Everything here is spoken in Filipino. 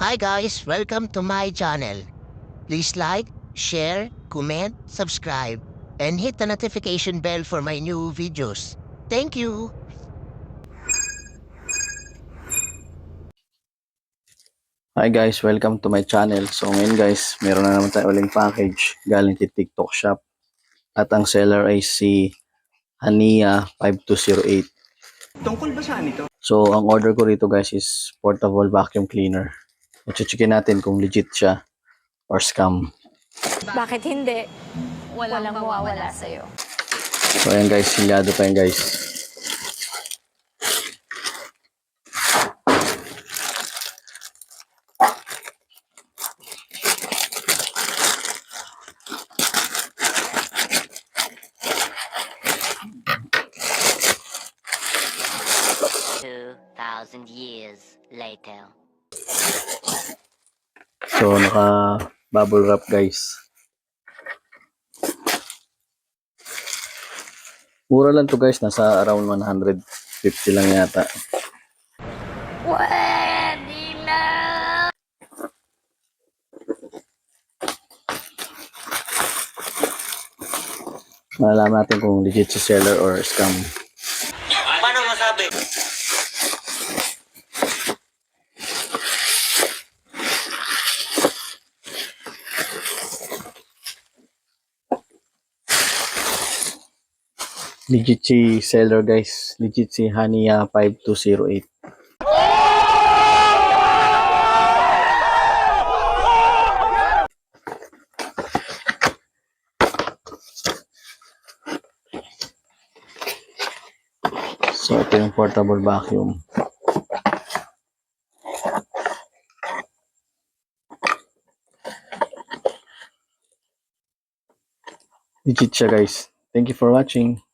Hi guys, welcome to my channel. Please like, share, comment, subscribe, and hit the notification bell for my new videos. Thank you! Hi guys, welcome to my channel. So ngayon guys, meron na naman tayo uling package galing kay TikTok Shop. At ang seller ay si Hania 5208. Tungkol ba saan ito? So ang order ko rito guys is portable vacuum cleaner. I-checkin natin kung legit siya or scam. Bakit hindi? Walang mawawala sa'yo. So ayan guys, silyado pa yan guys. Thousand years later. So naka bubble wrap guys. Mura lang to guys, nasa around 150 lang yata. Pwede na! Malalaman natin kung legit si seller or scam. Paano masabi? Legit si seller guys. Legit si Hania 5208. So ito yung portable vacuum. Legit siya guys. Thank you for watching.